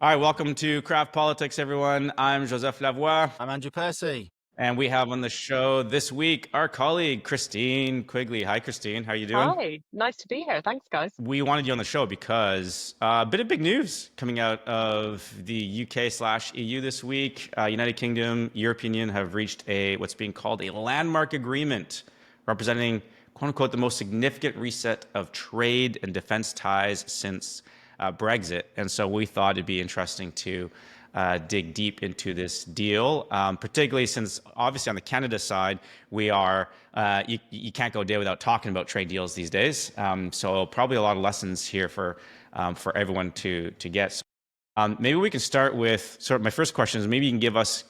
All right, welcome to Craft Politics, everyone. I'm Joseph Lavoie, I'm Andrew Percy. and we have on the show this week our colleague Christine Quigley. Hi, Christine. How are you doing? Hi, nice to be here. Thanks, guys. We wanted you on the show because a bit of big news coming out of the UK/EU this week. United Kingdom, European Union have reached what's being called a landmark agreement, representing "quote unquote" the most significant reset of trade and defense ties since Brexit. And so we thought it'd be interesting to dig deep into this deal, particularly since obviously on the Canada side, we are, you can't go a day without talking about trade deals these days. So probably a lot of lessons here for everyone to get. So, maybe we can start with sort of my first question is maybe you can give us,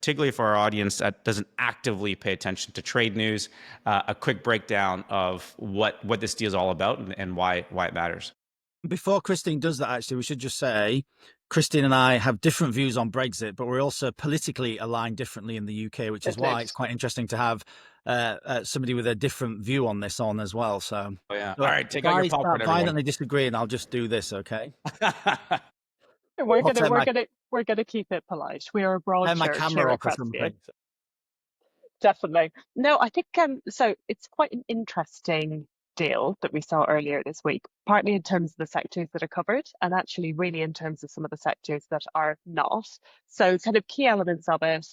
particularly for our audience that doesn't actively pay attention to trade news, a quick breakdown of what this deal is all about and why it matters. Before Christine does that, actually, we should just say Christine and I have different views on Brexit, but we're also politically aligned differently in the UK, which is why it's quite interesting to have somebody with a different view on this on as well. So, Oh, yeah. so All right, take out your popcorn, everyone. violently disagree, and I'll just do this, okay? We're gonna keep it polite. We are a broad Turn my church camera here at off or Crestby. something. Definitely. No, I think so it's quite an interesting deal that we saw earlier this week, partly in terms of the sectors that are covered, and actually really in terms of some of the sectors that are not. So kind of key elements of it.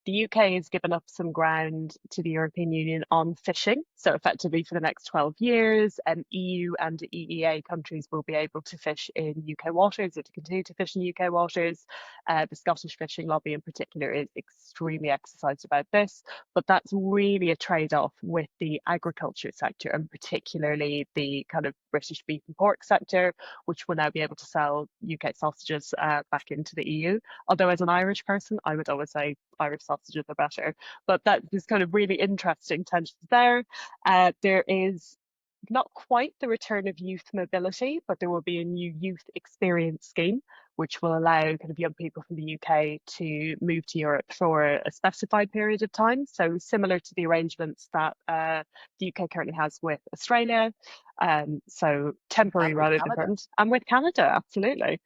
The UK has given up some ground to the European Union on fishing. So effectively for the next 12 years, EU and EEA countries will be able to fish in UK waters or to continue to fish in UK waters. The Scottish fishing lobby in particular is extremely exercised about this, but that's really a trade-off with the agriculture sector, and particularly the kind of British beef and pork sector, which will now be able to sell UK sausages back into the EU. Although as an Irish person, I would always say Irish sausages are better. But that is kind of really interesting tensions there. There is not quite the return of youth mobility, but there will be a new youth experience scheme, which will allow kind of young people from the UK to move to Europe for a specified period of time. So similar to the arrangements that the UK currently has with Australia. So temporary rather than permanent. And with Canada, absolutely.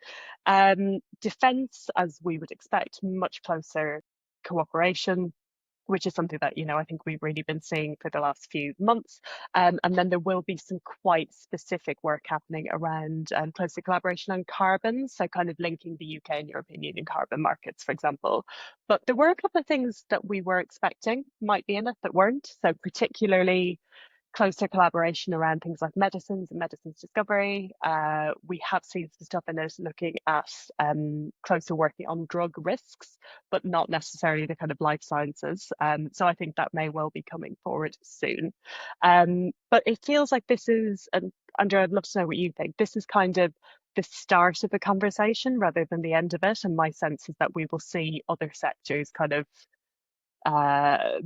Defence, as we would expect, much closer cooperation, which is something that, I think we've really been seeing for the last few months. And then there will be some quite specific work happening around closer collaboration on carbon, so kind of linking the UK and European Union carbon markets, for example. But there were a couple of things that we were expecting might be in it that weren't. So particularly closer collaboration around things like medicines and medicines discovery. We have seen some stuff in it looking at closer working on drug risks, but not necessarily the kind of life sciences. So I think that may well be coming forward soon. But it feels like this is, and Andrew, I'd love to know what you think. This is kind of the start of the conversation rather than the end of it. And my sense is that we will see other sectors kind of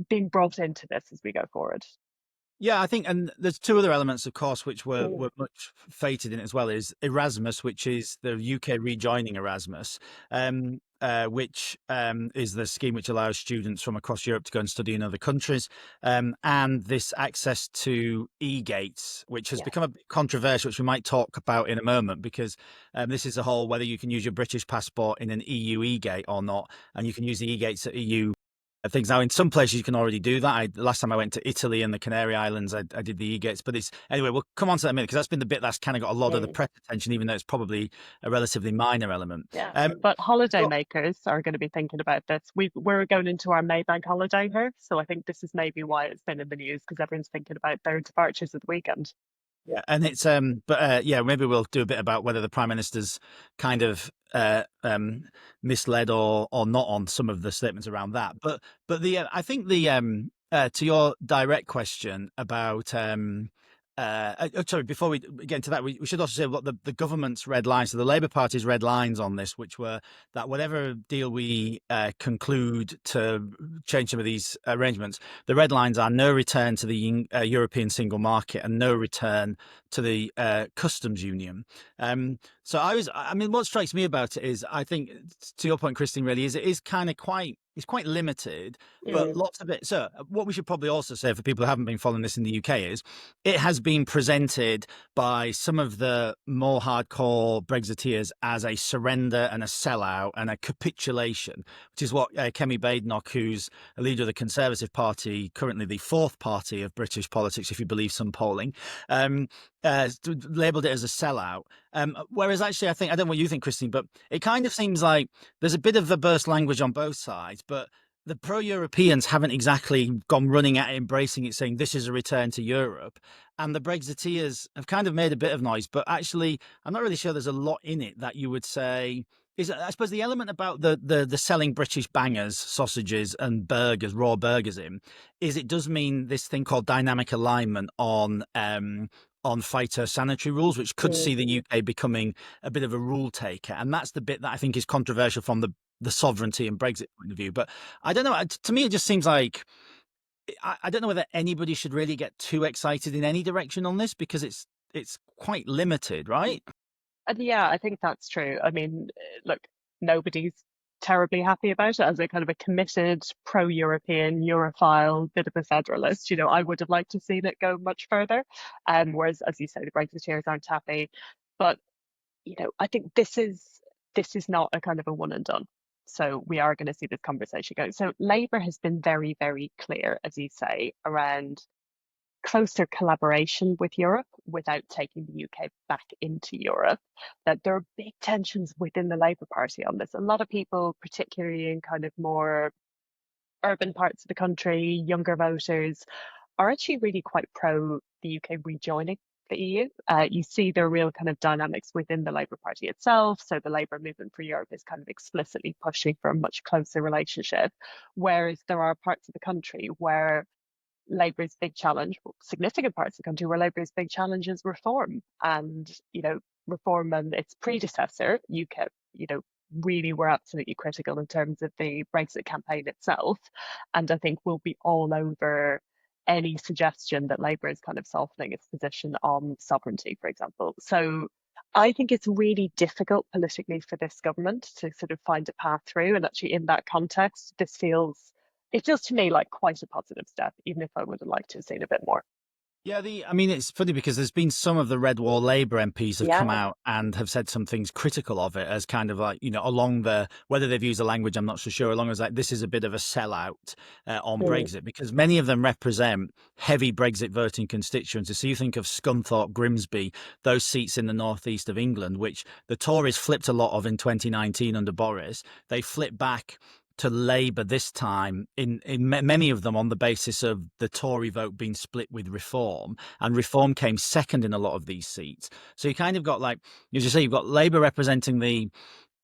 being brought into this as we go forward. Yeah, I think, and there's two other elements, of course, which were much fated in it as well, is Erasmus, which is the UK rejoining Erasmus, which is the scheme which allows students from across Europe to go and study in other countries, and this access to e-gates, which has become a bit controversial, which we might talk about in a moment, because this is a whole whether you can use your British passport in an EU e-gate or not, and you can use the e-gates at EU things. Now, in some places you can already do that. Last time I went to Italy and the Canary Islands, I did the e-gates. But anyway, we'll come on to that in a minute, because that's been the bit that's kind of got a lot of the press attention, even though it's probably a relatively minor element. But holidaymakers are going to be thinking about this. We're going into our Maybank holiday here, so I think this is maybe why it's been in the news, because everyone's thinking about their departures at the weekend. Yeah, and it's maybe we'll do a bit about whether the Prime Minister's kind of misled or not on some of the statements around that. But I think to your direct question about sorry, before we get into that, we should also say what the government's red lines, so the Labour Party's red lines on this, which were that whatever deal we conclude to change some of these arrangements, the red lines are no return to the European single market and no return to the customs union. So I mean, what strikes me about it is, I think, to your point, Christine, really is it is kind of it's quite limited, but lots of it. So what we should probably also say for people who haven't been following this in the UK is it has been presented by some of the more hardcore Brexiteers as a surrender and a sellout and a capitulation, which is what Kemi Badenoch, who's a leader of the Conservative Party, currently the fourth party of British politics, if you believe some polling, labelled it as a sellout. Whereas actually, I don't know what you think, Christine, but it kind of seems like there's a bit of verbose language on both sides, but the pro-Europeans haven't exactly gone running at it, embracing it, saying this is a return to Europe. And the Brexiteers have kind of made a bit of noise, but actually, I'm not really sure there's a lot in it that you would say is, I suppose, the element about the selling British bangers, sausages and burgers, raw burgers is it does mean this thing called dynamic alignment on phytosanitary rules, which could see the UK becoming a bit of a rule taker. And that's the bit that I think is controversial from the sovereignty and Brexit point of view. But I don't know. To me, it just seems like I don't know whether anybody should really get too excited in any direction on this, because it's quite limited, right? And yeah, I think that's true. I mean, look, nobody's terribly happy about it as a kind of a committed pro-European Europhile bit of a federalist. I would have liked to see it go much further. Whereas, as you say, the Brexiteers aren't happy. But I think this is not a kind of a one and done. So we are going to see this conversation go. So Labour has been very, very clear, as you say, around closer collaboration with Europe without taking the UK back into Europe, that there are big tensions within the Labour Party on this. A lot of people, particularly in kind of more urban parts of the country, younger voters, are actually really quite pro the UK rejoining the EU. You see the real kind of dynamics within the Labour Party itself. So the Labour Movement for Europe is kind of explicitly pushing for a much closer relationship, whereas there are parts of the country where Labour's big challenge, well, significant parts of the country where Labour's big challenge is reform. And, reform and its predecessor, UKIP, really were absolutely critical in terms of the Brexit campaign itself. And I think we'll be all over any suggestion that Labour is kind of softening its position on sovereignty, for example. So I think it's really difficult politically for this government to sort of find a path through. And actually, in that context, it feels to me like quite a positive step, even if I would have liked to have seen a bit more. Yeah, I mean, it's funny because there's been some of the Red Wall Labour MPs have come Yeah. out and have said some things critical of it, as kind of like, along whether they've used the language, I'm not so sure, along as like this is a bit of a sellout on Brexit, because many of them represent heavy Brexit voting constituencies. So you think of Scunthorpe, Grimsby, those seats in the northeast of England, which the Tories flipped a lot of in 2019 under Boris. They flipped back to Labour this time, in many of them on the basis of the Tory vote being split with Reform, and Reform came second in a lot of these seats. So you kind of got, like, as you say, you've got Labour representing the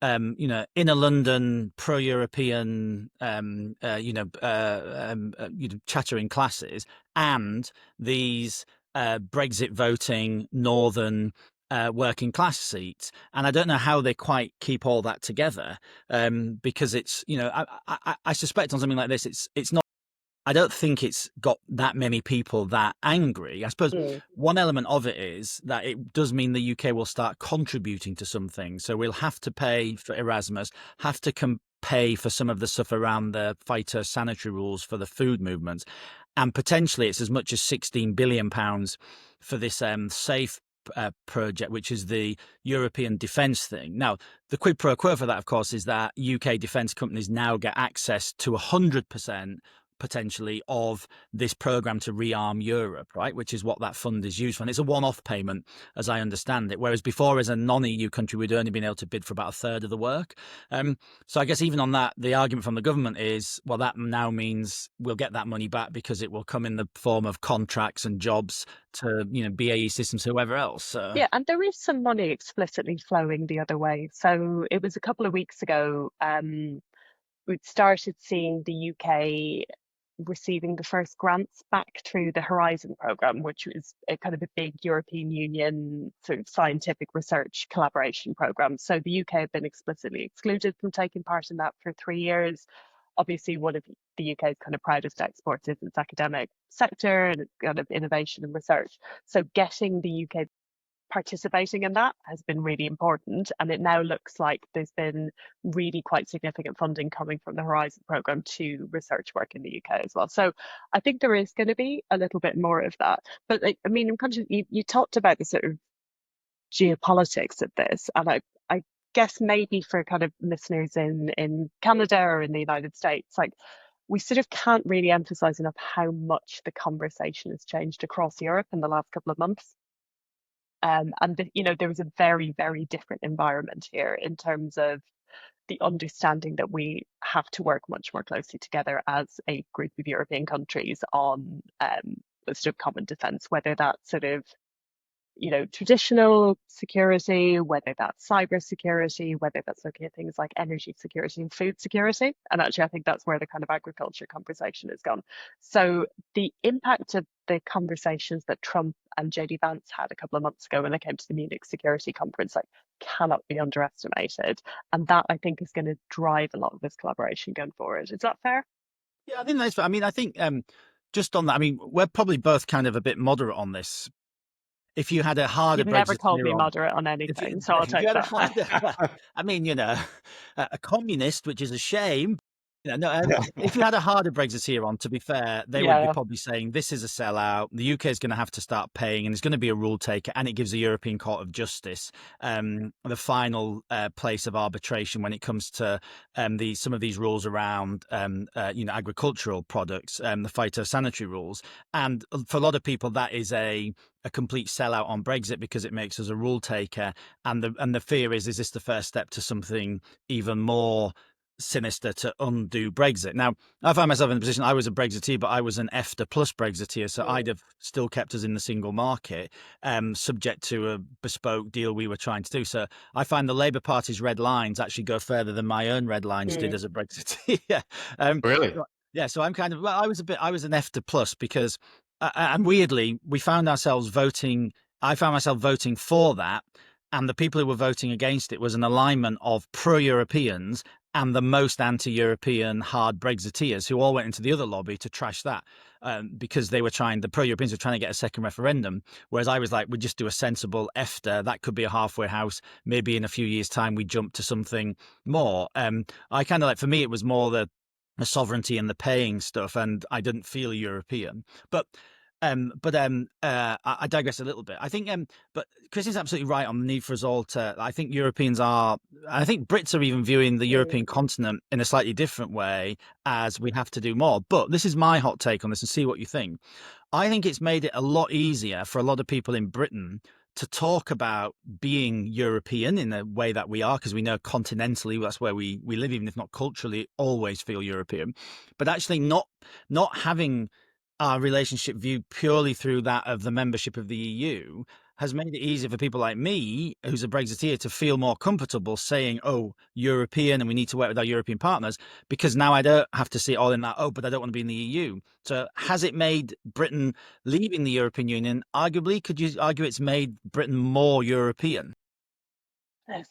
inner London pro-European, chattering classes, and these Brexit voting northern working class seats. And I don't know how they quite keep all that together, because it's, I suspect on something like this, it's not. I don't think it's got that many people that angry. I suppose one element of it is that it does mean the UK will start contributing to some things. So we'll have to pay for Erasmus, have to pay for some of the stuff around the phytosanitary rules for the food movements. And potentially it's as much as £16 billion for this SAFE project, which is the European defence thing. Now, the quid pro quo for that, of course, is that UK defence companies now get access to 100% potentially of this program to rearm Europe, right? Which is what that fund is used for. And it's a one-off payment, as I understand it. Whereas before, as a non-EU country, we'd only been able to bid for about a third of the work. So I guess even on that, the argument from the government is, well, that now means we'll get that money back because it will come in the form of contracts and jobs to, BAE Systems, whoever else. So. Yeah, and there is some money explicitly flowing the other way. So it was a couple of weeks ago, we'd started seeing the UK receiving the first grants back through the Horizon programme, which was a kind of a big European Union sort of scientific research collaboration programme. So the UK had been explicitly excluded from taking part in that for 3 years. Obviously, one of the UK's kind of proudest exports is its academic sector and its kind of innovation and research. So getting the UK participating in that has been really important. And it now looks like there's been really quite significant funding coming from the Horizon programme to research work in the UK as well. So I think there is going to be a little bit more of that. But I mean, I'm conscious you talked about the sort of geopolitics of this, and I guess maybe for kind of listeners in Canada or in the United States, like we sort of can't really emphasize enough how much the conversation has changed across Europe in the last couple of months. There was a very, very different environment here in terms of the understanding that we have to work much more closely together as a group of European countries on sort of common defence, whether that's sort of traditional security, whether that's cyber security, whether that's looking at things like energy security and food security. And actually, I think that's where the kind of agriculture conversation has gone. So the impact of the conversations that Trump and JD Vance had a couple of months ago when they came to the Munich Security Conference, like, cannot be underestimated. And that, I think, is going to drive a lot of this collaboration going forward. Is that fair? Yeah, I think that's fair. I mean, I think just on that, I mean, we're probably both kind of a bit moderate on this. If you had a harder You've never called Brexiteer me on, moderate on if you, anything, so I'll if you take had a that. harder, I mean, a communist, which is a shame. If you had a harder Brexiteer on, to be fair, they would be Yeah. probably saying this is a sellout. The UK is going to have to start paying, and it's going to be a rule taker, and it gives the European Court of Justice the final place of arbitration when it comes to some of these rules around agricultural products, the phytosanitary rules. And for a lot of people, that is a complete sellout on Brexit because it makes us a rule taker, and the fear is this the first step to something even more sinister to undo Brexit? Now, I find myself in the position I was a Brexiteer, but I was an EFTA plus Brexiteer, so I'd have still kept us in the single market, subject to a bespoke deal we were trying to do. So I find the Labour Party's red lines actually go further than my own red lines did as a Brexiteer. Really? Yeah, so I'm kind of, well, I was an EFTA plus because, and weirdly, we found ourselves voting. I found myself voting for that, and the people who were voting against it was an alignment of pro-Europeans and the most anti-European hard Brexiteers who all went into the other lobby to trash that because the pro-Europeans were trying to get a second referendum. Whereas I was like, we'd just do a sensible EFTA. That could be a halfway house. Maybe in a few years' time, we jump to something more. I kind of like, for me, it was more the sovereignty and the paying stuff, and I didn't feel European. But I digress a little bit. I think, but Christine's absolutely right on the need for us all to. I think I think Brits are even viewing the European continent in a slightly different way, as we have to do more. But this is my hot take on this, and see what you think. I think it's made it a lot easier for a lot of people in Britain to talk about being European in the way that we are, because we know continentally that's where we live, even if not culturally, always feel European. But actually not having our relationship viewed purely through that of the membership of the EU has made it easier for people like me, who's a Brexiteer, to feel more comfortable saying, oh, European, and we need to work with our European partners, because now I don't have to see it all in that, oh, but I don't want to be in the EU. So has it made Britain leaving the European Union, arguably, could you argue it's made Britain more European? Yes,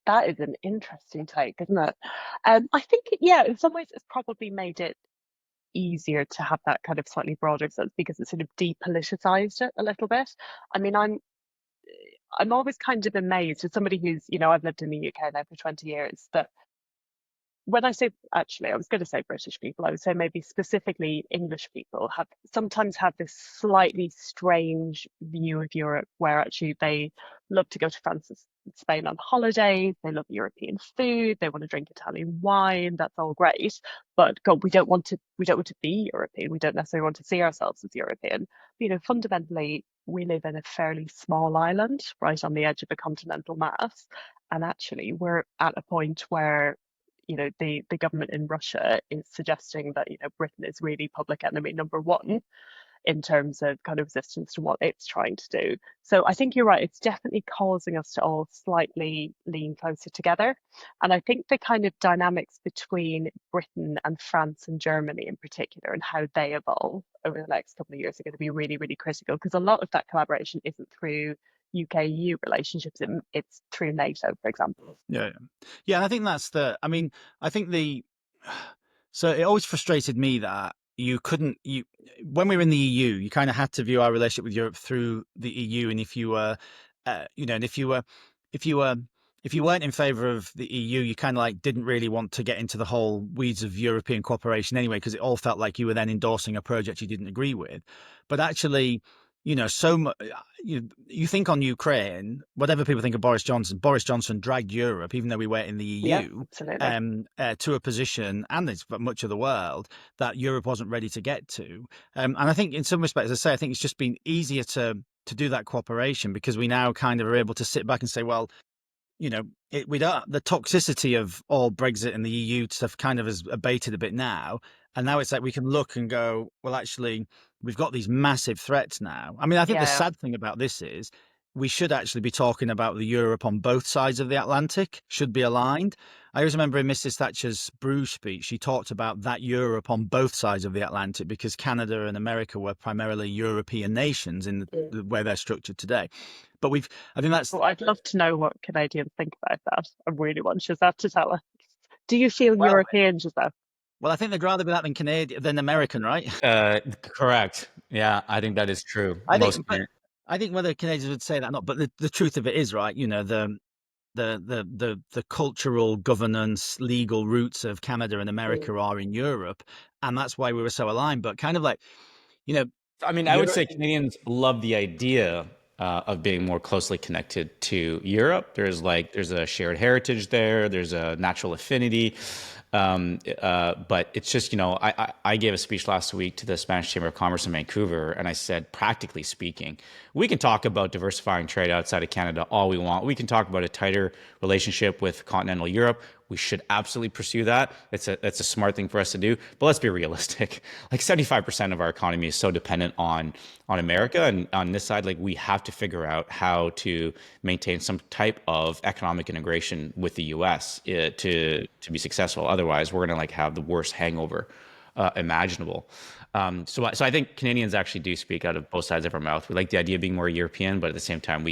that is an interesting take, isn't it? I think, yeah, in some ways it's probably made it easier to have that kind of slightly broader sense because it sort of depoliticized it a little bit. I mean, I'm always kind of amazed as somebody who's, I've lived in the UK now for 20 years, that when I say, actually, I was going to say British people, I would say maybe specifically English people sometimes have this slightly strange view of Europe where actually they love to go to France and Spain on holidays, they love European food, they want to drink Italian wine, that's all great. But God, we don't want to be European. We don't necessarily want to see ourselves as European. Fundamentally, we live in a fairly small island right on the edge of a continental mass. And actually, we're at a point where the government in Russia is suggesting that Britain is really public enemy number one in terms of kind of resistance to what it's trying to do. So I think you're right. It's definitely causing us to all slightly lean closer together. And I think the kind of dynamics between Britain and France and Germany in particular and how they evolve over the next couple of years are going to be really, really critical, because a lot of that collaboration isn't through UK-EU relationships, it's through NATO, for example. Yeah. And I think I think so it always frustrated me that when we were in the EU, you kind of had to view our relationship with Europe through the EU. And if you were and if you were if you weren't in favour of the EU, you kind of like didn't really want to get into the whole weeds of European cooperation anyway, because it all felt like you were then endorsing a project you didn't agree with. But actually, so much. You think on Ukraine, whatever people think of Boris Johnson dragged Europe, even though we were in the Yeah, EU, absolutely. to a position, and it's much of the world, that Europe wasn't ready to get to. And I think, in some respects, as I say, I think it's just been easier to do that cooperation because we now kind of are able to sit back and say, well, we don't, the toxicity of all Brexit and the EU stuff kind of has abated a bit now. And now it's like we can look and go, well, actually, we've got these massive threats now. I mean, I think the Yeah. sad thing about this is we should actually be talking about the Europe on both sides of the Atlantic should be aligned. I always remember in Mrs. Thatcher's Bruges speech, she talked about that Europe on both sides of the Atlantic because Canada and America were primarily European nations in Mm. the way they're structured today. But I think that's, Well, I'd love to know what Canadians think about that. I really want Joseph to tell us. Do you feel well, European, Joseph? I think they'd rather be that than American, right? Correct. Yeah, I think that is true. I think, but I think whether Canadians would say that or not, but the truth of it is, right, the cultural governance, legal roots of Canada and Mm. America are in Europe, and that's why we were so aligned. But kind of like, you know, I mean, I would Europe. say Canadians love the idea of being more closely connected to Europe. There's a shared heritage there. There's a natural affinity. But it's just, I gave a speech last week to the Spanish Chamber of Commerce in Vancouver, and I said, practically speaking, we can talk about diversifying trade outside of Canada all we want. We can talk about a tighter relationship with continental Europe. We should absolutely pursue that. It's a smart thing for us to do. But let's be realistic. Like 75% of our economy is so dependent on America, and on this side, like we have to figure out how to maintain some type of economic integration with the U.S. To be successful. Otherwise, we're gonna like have the worst hangover imaginable. So I think Canadians actually do speak out of both sides of our mouth. We like the idea of being more European, but at the same time,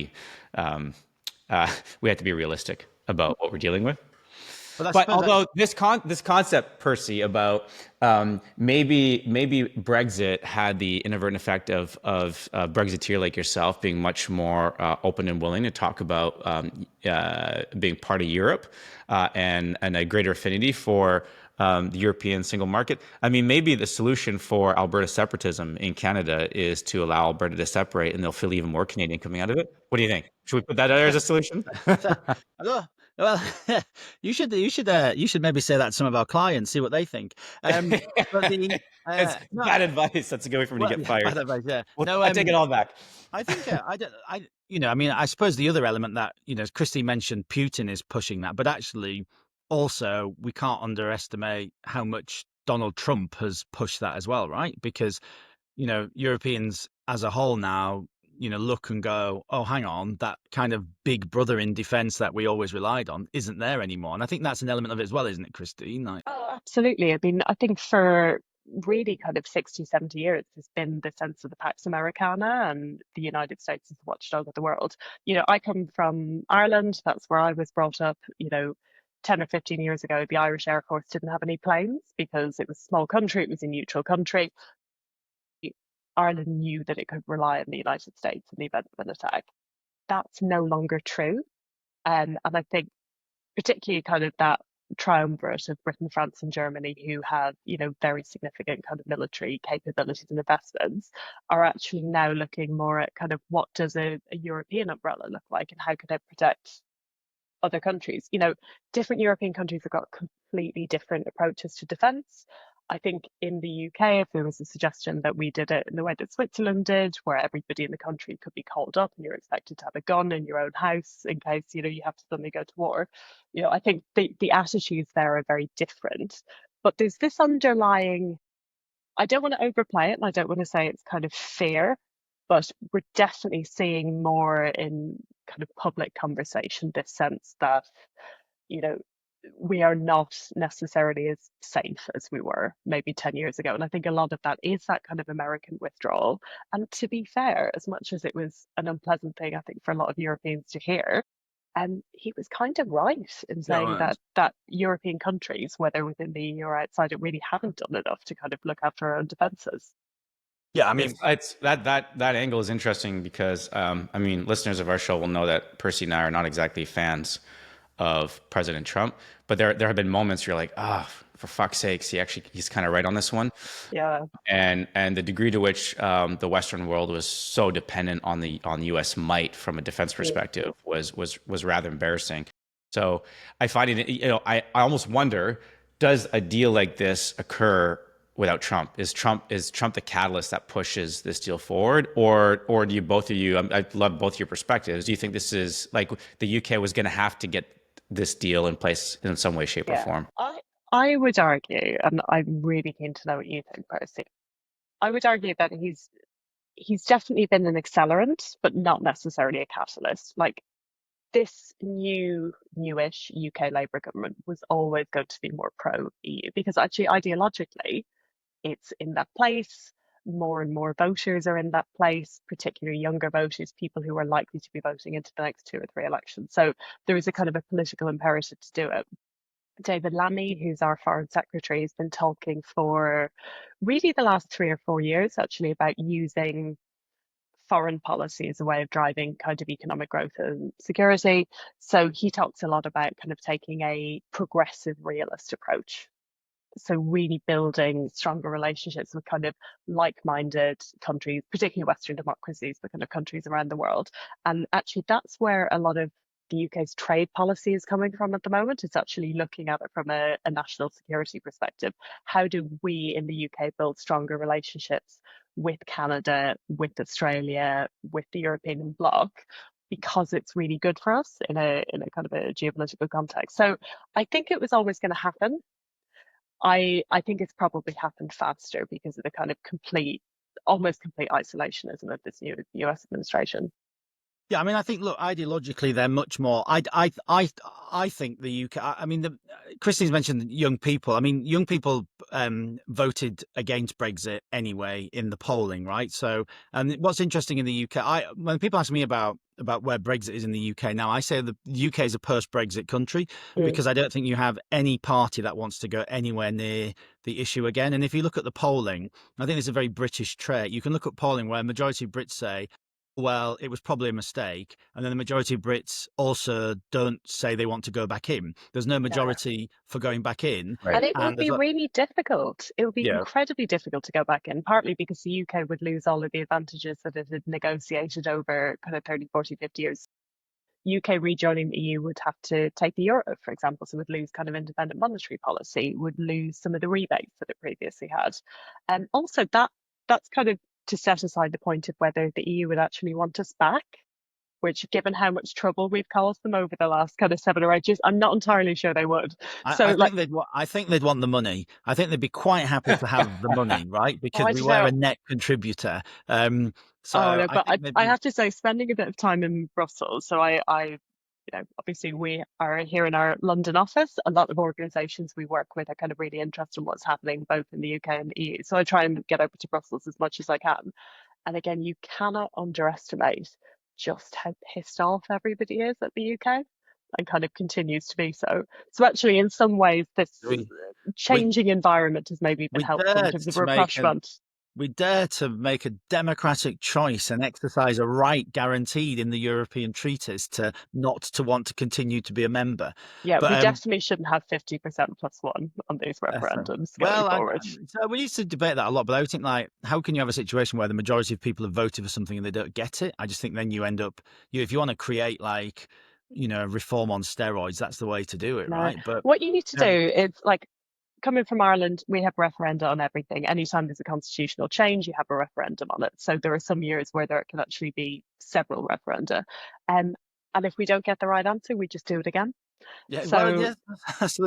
um, we have to be realistic about what we're dealing with. But I But suppose although this concept, Percy, about maybe Brexit had the inadvertent effect of Brexiteer like yourself being much more open and willing to talk about being part of Europe and a greater affinity for the European single market. I mean, maybe the solution for Alberta separatism in Canada is to allow Alberta to separate, and they'll feel even more Canadian coming out of it. What do you think? Should we put that there as a solution? oh, well, you should maybe say that to some of our clients, see what they think. But the It's no, bad advice. That's a good way for me to well, get yeah, by fired. the way, yeah, Well, no, I take it all back. I think I don't, I mean, I suppose the other element that Christine mentioned, Putin is pushing that, but actually, also we can't underestimate how much Donald Trump has pushed that as well, right? Because Europeans as a whole now, look and go, oh, hang on, that kind of big brother in defense that we always relied on isn't there anymore. And I think that's an element of it as well, isn't it, Christine? Like, Oh, absolutely. I mean, I think for really kind of 60, 70 years, there's been the sense of the Pax Americana and the United States as the watchdog of the world. I come from Ireland. That's where I was brought up. 10 or 15 years ago, the Irish Air Force didn't have any planes because it was a small country, it was a neutral country. Ireland knew that it could rely on the United States in the event of an attack. That's no longer true. And I think particularly kind of that triumvirate of Britain, France, and Germany, who have, very significant kind of military capabilities and investments, are actually now looking more at kind of what does a European umbrella look like and how could it protect other countries. Different European countries have got completely different approaches to defence. I think in the UK, if there was a suggestion that we did it in the way that Switzerland did, where everybody in the country could be called up and you're expected to have a gun in your own house in case, you have to suddenly go to war, I think the attitudes there are very different. But there's this underlying, I don't want to overplay it and I don't want to say it's kind of fear, but we're definitely seeing more in kind of public conversation this sense that, you know, we are not necessarily as safe as we were maybe 10 years ago. And I think a lot of that is that kind of American withdrawal. And to be fair, as much as it was an unpleasant thing, I think, for a lot of Europeans to hear, he was kind of right in saying yeah, that European countries, whether within the EU or outside it, really haven't done enough to kind of look after our own defences. Yeah, I mean, It's that angle is interesting because I mean, listeners of our show will know that Percy and I are not exactly fans of President Trump, but there have been moments where you're like, ah, for fuck's sakes, he's kind of right on this one, Yeah, and the degree to which the Western world was so dependent on U.S. might from a defense perspective was rather embarrassing. So I find it, I almost wonder, does a deal like this occur without Trump? Is Trump the catalyst that pushes this deal forward, or do you both of you? I love both your perspectives. Do you think this is like the UK was going to have to get this deal in place in some way, shape, or yeah. form? I would argue, and I'm really keen to know what you think, Percy. I would argue that he's definitely been an accelerant, but not necessarily a catalyst. Like this newish UK Labour government was always going to be more pro EU because actually ideologically it's in that place. More and more voters are in that place, particularly younger voters, people who are likely to be voting into the next 2 or 3 elections. So there is a kind of a political imperative to do it. David Lammy, who's our foreign secretary, has been talking for really the last 3 or 4 years actually about using foreign policy as a way of driving kind of economic growth and security. So he talks a lot about kind of taking a progressive realist approach. So really building stronger relationships with kind of like-minded countries, particularly Western democracies, but kind of countries around the world. And actually that's where a lot of the UK's trade policy is coming from at the moment. It's actually looking at it from a national security perspective. How do we in the UK build stronger relationships with Canada, with Australia, with the European bloc? Because it's really good for us in a kind of a geopolitical context. So I think it was always going to happen. I think it's probably happened faster because of the kind of almost complete isolationism of this new US administration. yeah, I mean, I think, look, ideologically, they're much more. I think the UK. I mean, Christine's mentioned young people. I mean, young people voted against Brexit anyway in the polling, right? So, and what's interesting in the UK, when people ask me about where Brexit is in the UK now, I say the UK is a post-Brexit country Mm. because I don't think you have any party that wants to go anywhere near the issue again. And if you look at the polling, I think it's a very British trait. You can look at polling where a majority of Brits say, well, it was probably a mistake. And then the majority of Brits also don't say they want to go back in. There's no Yeah. majority for going back in. Right. And it would And be really difficult. It would be yeah, incredibly difficult to go back in, partly because the UK would lose all of the advantages that it had negotiated over kind of 30, 40, 50 years. UK rejoining the EU would have to take the euro, for example, so would lose kind of independent monetary policy, would lose some of the rebates that it previously had. And also that's kind of to set aside the point of whether the EU would actually want us back, which given how much trouble we've caused them over the last kind of 7 or 8 years, I'm not entirely sure they would. So like, I think they'd want the money. I think they'd be quite happy to have the money, right? oh, Because I we don't were know. a net contributor. Oh So no, I but think they'd I be. have to say, spending a bit of time in Brussels, so obviously we are here in our London office. A lot of organisations we work with are kind of really interested in what's happening both in the UK and the EU. So I try and get over to Brussels as much as I can. And again, you cannot underestimate just how pissed off everybody is at the UK and kind of continues to be so. So actually, in some ways, this We we changing environment has maybe been we helpful in dared terms of to make a rapprochement. we dare to make a democratic choice and exercise a right guaranteed in the European treaties to not to want to continue to be a member. Yeah, But we definitely shouldn't have 50% plus one on these so- referendums going well, forward. so we used to debate that a lot, but I think like, how can you have a situation where the majority of people have voted for something and they don't get it? I just think then you end up, if you want to create like, reform on steroids, that's the way to do it, No, right? But what you need to do um, is like coming from Ireland, we have referenda on everything. Anytime there's a constitutional change, you have a referendum on it. So there are some years where there can actually be several referenda. Um, and if we don't get the right answer, we just do it again. yeah, well, So yes,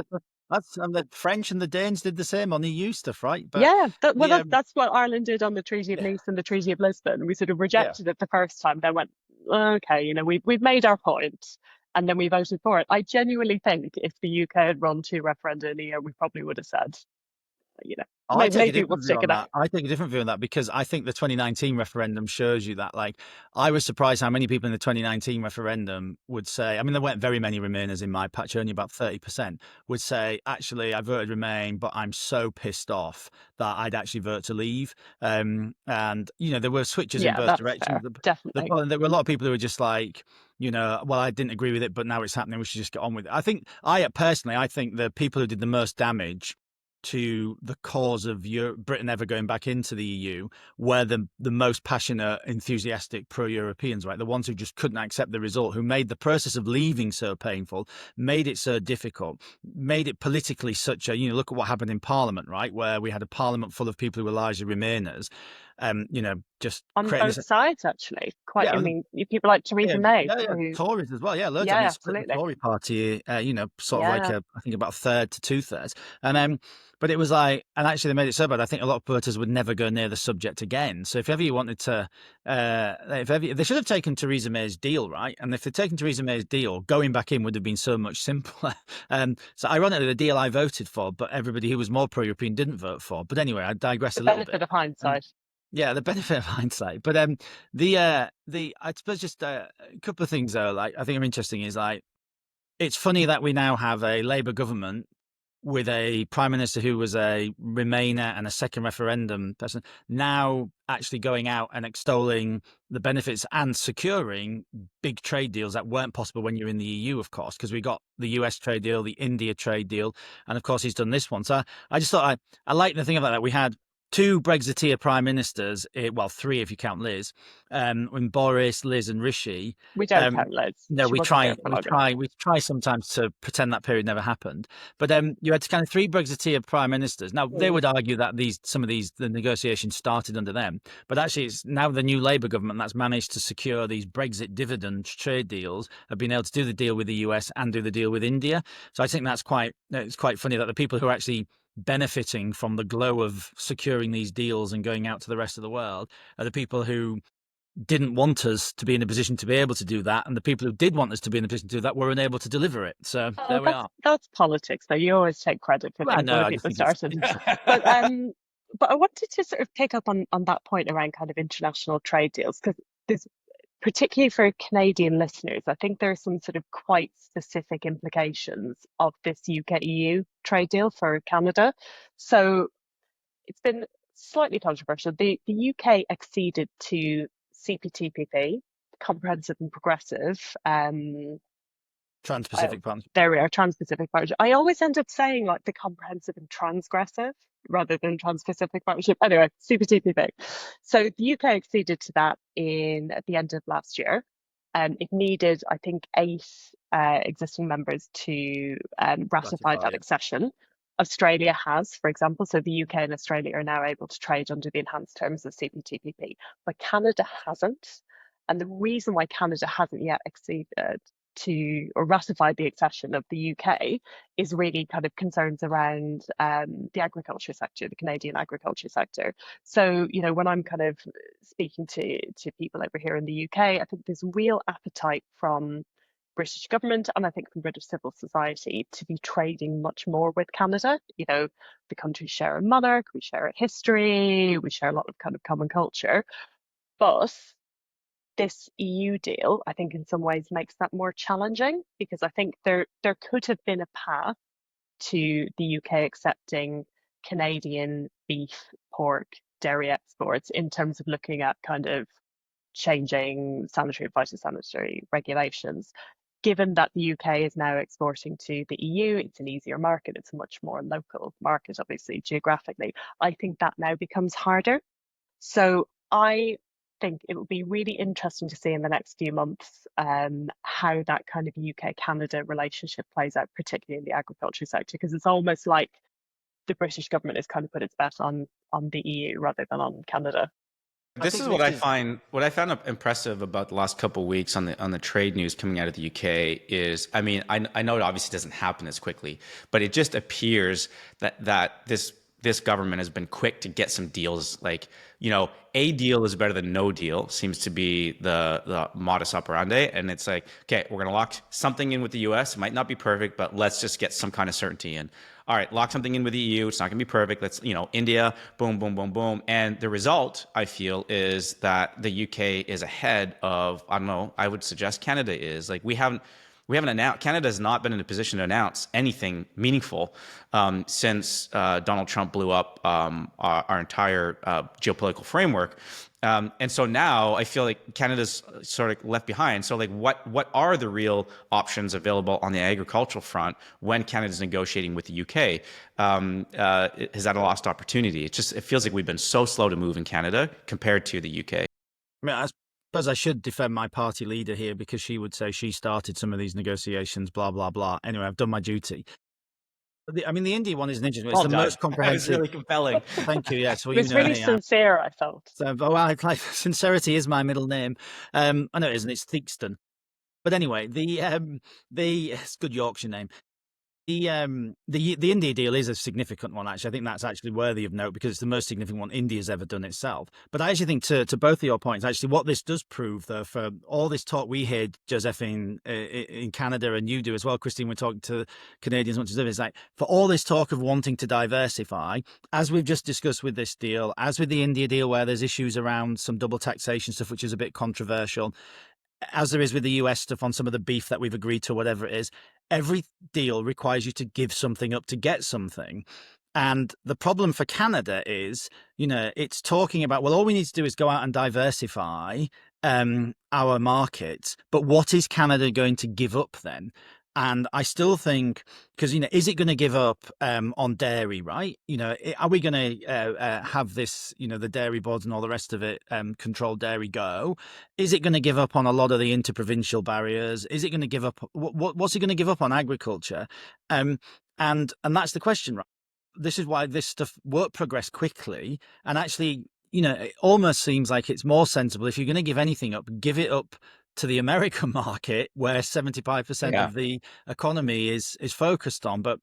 that's and the French and the Danes did the same on EU stuff, right? But yeah, the that's what Ireland did on the Treaty of yeah, Nice and the Treaty of Lisbon. We sort of yeah. rejected it the first time, then went, okay, we've made our point, and then we voted for it. I genuinely think if the UK had run 2 referenda in a year, we probably would have said I take a maybe we'll different view stick on it out. that. I take a different view on that because I think the 2019 referendum shows you that. Like, I was surprised how many people in the 2019 referendum would say, I mean, there weren't very many Remainers in my patch, only about 30% would say, actually, I voted Remain, but I'm so pissed off that I'd actually vote to leave. And, there were switches in Yeah, both that's directions. fair. Definitely. There were a lot of people who were just like, well, I didn't agree with it, but now it's happening. We should just get on with it. I think the people who did the most damage to the cause of Britain ever going back into the EU were the most passionate, enthusiastic pro-Europeans, right? The ones who just couldn't accept the result, who made the process of leaving so painful, made it so difficult, made it politically such a, look at what happened in Parliament, right? Where we had a Parliament full of people who were largely Remainers, just On creating both sides, actually. Quite, yeah, I mean, people like Theresa May, yeah, who, Tories as well. Yeah, loads. I yeah, mean, split the absolutely. Tory party. Sort of like Yeah. I think about a third to two-thirds. But it was like, and actually they made it so bad. I think a lot of voters would never go near the subject again. So if ever you wanted to, they should have taken Theresa May's deal, right? And if they'd taken Theresa May's deal, going back in would have been so much simpler. So ironically, the deal I voted for, but everybody who was more pro-European didn't vote for. But anyway, I digress The a little bit. benefit of hindsight. Yeah, the benefit of hindsight. But I suppose just a couple of things though, like I think are interesting is like it's funny that we now have a Labour government with a prime minister who was a Remainer and a second referendum person now actually going out and extolling the benefits and securing big trade deals that weren't possible when you're in the EU, of course, because we got the US trade deal, the India trade deal, and of course he's done this one. So I just thought I like the thing about that. We had two Brexiteer prime ministers, well, three if you count Liz, when Boris, Liz, and Rishi. We don't count Liz. No, She wasn't there for long enough. we try sometimes to pretend that period never happened. But you had kind of three Brexiteer prime ministers. Now they would argue that the negotiations started under them, but actually it's now the new Labour government that's managed to secure these Brexit dividend trade deals, have been able to do the deal with the US and do the deal with India. So I think it's quite funny that the people who are actually benefiting from the glow of securing these deals and going out to the rest of the world are the people who didn't want us to be in a position to be able to do that, and the people who did want us to be in a position to do that were unable to deliver it. So there we are. That's politics, though. You always take credit for things other people started. But I wanted to sort of pick up on that point around kind of international trade deals, because there's, particularly for Canadian listeners, I think there are some sort of quite specific implications of this UK-EU trade deal for Canada. So it's been slightly controversial. The UK acceded to CPTPP, Comprehensive and Progressive. Trans-Pacific Partnership. There we are, Trans-Pacific Partnership. I always end up saying like the Comprehensive and Transgressive rather than Trans-Pacific Partnership. Anyway, CPTPP. So the UK acceded to that at the end of last year. It needed, I think, 8 existing members to ratify that accession. Australia has, for example, so the UK and Australia are now able to trade under the enhanced terms of CPTPP, but Canada hasn't. And the reason why Canada hasn't yet acceded to or ratified the accession of the UK is really kind of concerns around the agriculture sector, the Canadian agriculture sector. So, when I'm kind of speaking to people over here in the UK, I think there's real appetite from British government and I think from British civil society to be trading much more with Canada. The countries share a monarch, we share a history, we share a lot of kind of common culture. But this EU deal, I think in some ways makes that more challenging, because I think there could have been a path to the UK accepting Canadian beef, pork, dairy exports in terms of looking at kind of changing sanitary and phytosanitary regulations. Given that the UK is now exporting to the EU, it's an easier market, it's a much more local market, obviously, geographically. I think that now becomes harder. So I think it will be really interesting to see in the next few months how that kind of UK-Canada relationship plays out, particularly in the agriculture sector, because it's almost like the British government has kind of put its bet on the EU rather than on Canada. This is what I found impressive about the last couple of weeks on the trade news coming out of the UK is, I mean, I know it obviously doesn't happen as quickly, but it just appears that this government has been quick to get some deals. Like, a deal is better than no deal seems to be the modus operandi. And it's like, okay, we're going to lock something in with the US. It might not be perfect, but let's just get some kind of certainty in. all right, lock something in with the EU. It's not going to be perfect. Let's, India, boom, boom, boom, boom. And the result, I feel, is that the UK is ahead of, I don't know, I would suggest Canada is. Like, we haven't announced, Canada has not been in a position to announce anything meaningful since Donald Trump blew up our entire geopolitical framework. And so now I feel like Canada's sort of left behind. So like, what are the real options available on the agricultural front when Canada's negotiating with the UK? Is that a lost opportunity? It feels like we've been so slow to move in Canada compared to the UK. I mean, I suppose I should defend my party leader here because she would say she started some of these negotiations, blah, blah, blah. Anyway, I've done my duty. I mean, the India one is an interesting one. It's Well the done. most comprehensive. That was really compelling. Thank you. Yes, well, It was really sincere, I felt. So, well, sincerity is my middle name. I know it isn't. It's Theakston. But anyway, it's a good Yorkshire name. The India deal is a significant one, actually. I think that's actually worthy of note because it's the most significant one India's ever done itself. But I actually think to both of your points, actually, what this does prove, though, for all this talk we hear, Joseph, in Canada, and you do as well, Christine, we're talking to Canadians much as others, like, for all this talk of wanting to diversify, as we've just discussed with this deal, as with the India deal, where there's issues around some double taxation stuff, which is a bit controversial, as there is with the US stuff on some of the beef that we've agreed to, whatever it is, every deal requires you to give something up to get something. And the problem for Canada is, it's talking about, well, all we need to do is go out and diversify our markets. But what is Canada going to give up then? And I still think, because, is it going to give up on dairy, right? Are we going to have this, the dairy boards and all the rest of it control dairy go? Is it going to give up on a lot of the interprovincial barriers? Is it going to give up? What's it going to give up on agriculture? And that's the question, right? This is why this stuff won't progress quickly. And actually, it almost seems like it's more sensible if you're going to give anything up, give it up to the American market, where 75% of the economy is focused on. But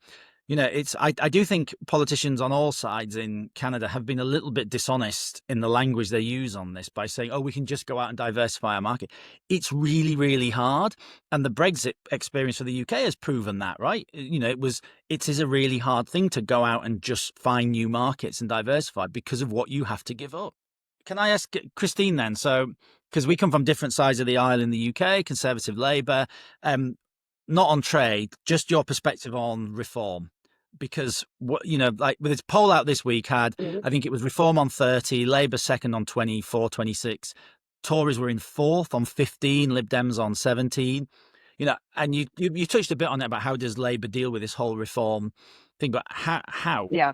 I do think politicians on all sides in Canada have been a little bit dishonest in the language they use on this by saying, oh, we can just go out and diversify our market. It's really, really hard. And the Brexit experience for the UK has proven that, right? It is a really hard thing to go out and just find new markets and diversify because of what you have to give up. Can I ask Christine then? So, because we come from different sides of the aisle in the UK, Conservative, Labour, not on trade, just your perspective on reform. Because like with this poll out this week I think it was Reform on 30, Labour second on 24, 26, Tories were in fourth on 15, Lib Dems on 17. And you touched a bit on it about how does Labour deal with this whole reform thing, but how? Yeah,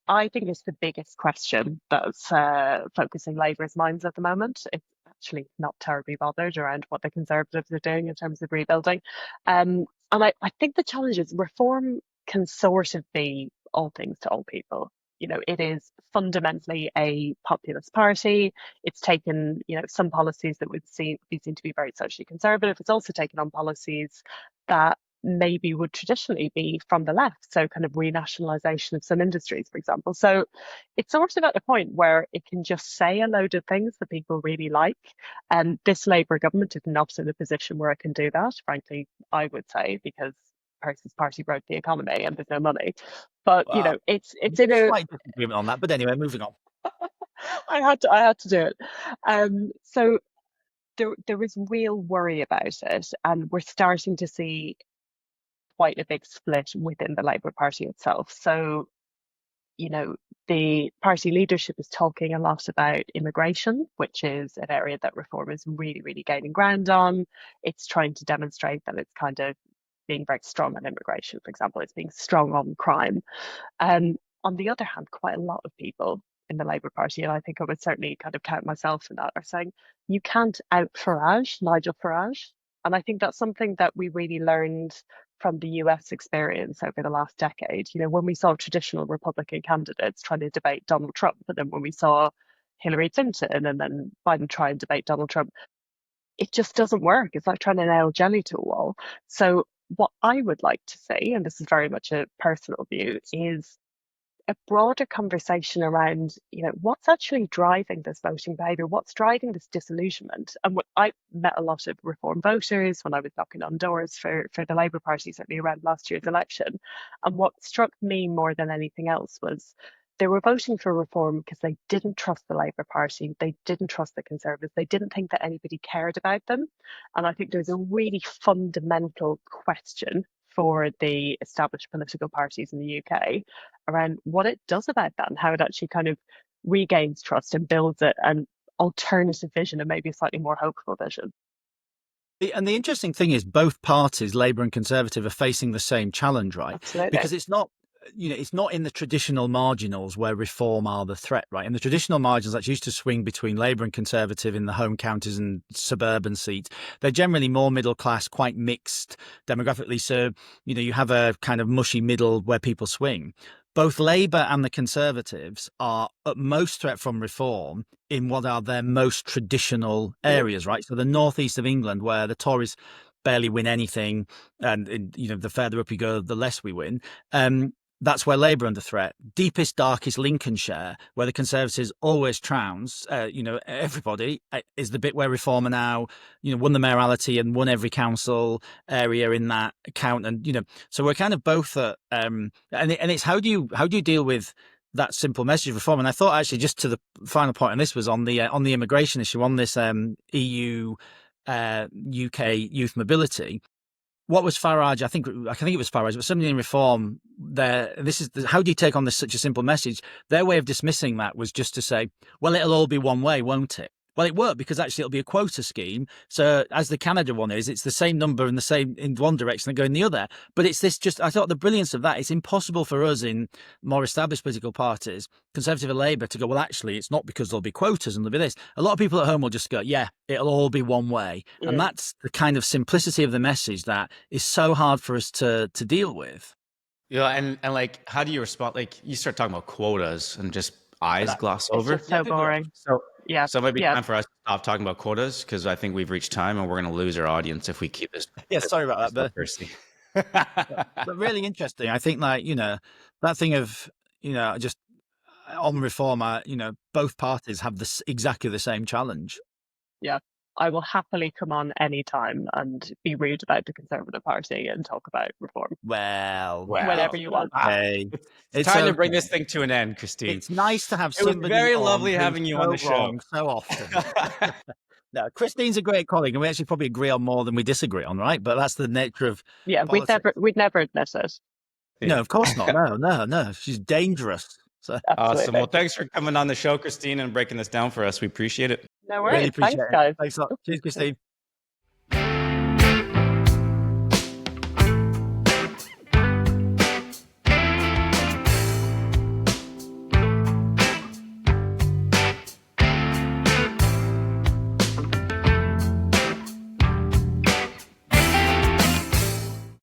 I think it's the biggest question that's focusing Labour's minds at the moment. It's actually not terribly bothered around what the Conservatives are doing in terms of rebuilding. And I think the challenge is reform can sort of be all things to all people. It is fundamentally a populist party. It's taken, some policies that would seem to be very socially conservative. It's also taken on policies that maybe would traditionally be from the left, so kind of renationalisation of some industries, for example. So it's sort of at a point where it can just say a load of things that people really like. And this Labour government is not in a position where it can do that, frankly, I would say, because Percy's party broke the economy and there's no money. But it's in a slight disagreement on that. But anyway, moving on. I had to do it. So there is real worry about it, and we're starting to see quite a big split within the Labour Party itself. So, the party leadership is talking a lot about immigration, which is an area that Reform is really, really gaining ground on. It's trying to demonstrate that it's kind of being very strong on immigration, for example. It's being strong on crime. On the other hand, quite a lot of people in the Labour Party, and I think I would certainly kind of count myself in that, are saying you can't out Farage, Nigel Farage. And I think that's something that we really learned from the US experience over the last decade. When we saw traditional Republican candidates trying to debate Donald Trump, and then when we saw Hillary Clinton and then Biden try and debate Donald Trump, it just doesn't work. It's like trying to nail jelly to a wall. So what I would like to see, and this is very much a personal view, is a broader conversation around, what's actually driving this voting behaviour, what's driving this disillusionment. And I met a lot of Reform voters when I was knocking on doors for the Labour Party, certainly around last year's election. And what struck me more than anything else was they were voting for Reform because they didn't trust the Labour Party, they didn't trust the Conservatives, they didn't think that anybody cared about them. And I think there's a really fundamental question for the established political parties in the UK around what it does about that and how it actually kind of regains trust and builds an alternative vision and maybe a slightly more hopeful vision. And the interesting thing is both parties, Labour and Conservative, are facing the same challenge, right? Absolutely. Because it's not in the traditional marginals where Reform are the threat, right? In the traditional marginals that used to swing between Labour and Conservative in the home counties and suburban seats, they're generally more middle class, quite mixed demographically. So, you have a kind of mushy middle where people swing. Both Labour and the Conservatives are at most threat from Reform in what are their most traditional areas, right? So the northeast of England, where the Tories barely win anything, and the further up you go, the less we win. That's where Labour are under threat. Deepest, darkest Lincolnshire, where the Conservatives always trounce, everybody, is the bit where Reform are now, won the mayoralty and won every council area in that count. And, so we're kind of both at, and it's how do you deal with that simple message of Reform? And I thought actually just to the final point, and this was on the immigration issue, on this EU UK youth mobility. What was Farage? I think it was Farage, but somebody in Reform there. How do you take on this such a simple message? Their way of dismissing that was just to say, well, it'll all be one way, won't it? Well, it won't, because actually it'll be a quota scheme. So as the Canada one is, it's the same number and the same in one direction and go in the other. But it's this I thought the brilliance of that, it's impossible for us in more established political parties, Conservative or Labour, to go, well, actually, it's not because there'll be quotas and there'll be this. A lot of people at home will just go, yeah, it'll all be one way. Yeah. And that's the kind of simplicity of the message that is so hard for us to deal with. Yeah, and like, how do you respond? Like, you start talking about quotas and just eyes gloss over. It's just so boring. So it might be time for us to stop talking about quotas, because I think we've reached time and we're going to lose our audience if we keep this. Yeah, sorry about that, Percy. But really interesting. I think that thing of just on Reform, both parties have exactly the same challenge. Yeah, I will happily come on any time and be rude about the Conservative Party and talk about Reform. Well, whenever you want. Okay. It's time to bring this thing to an end, Christine. It's nice to have somebody. It was very lovely having you on the show so often. No, Christine's a great colleague, and we actually probably agree on more than we disagree on, right? But that's the nature of politics. We'd never admit it. Yeah. No, of course not. No. She's dangerous. So. Awesome. Well, thanks for coming on the show, Christine, and breaking this down for us. We appreciate it. No worries. Really appreciate Thanks, guys. Thanks a lot. Cheers, Christine.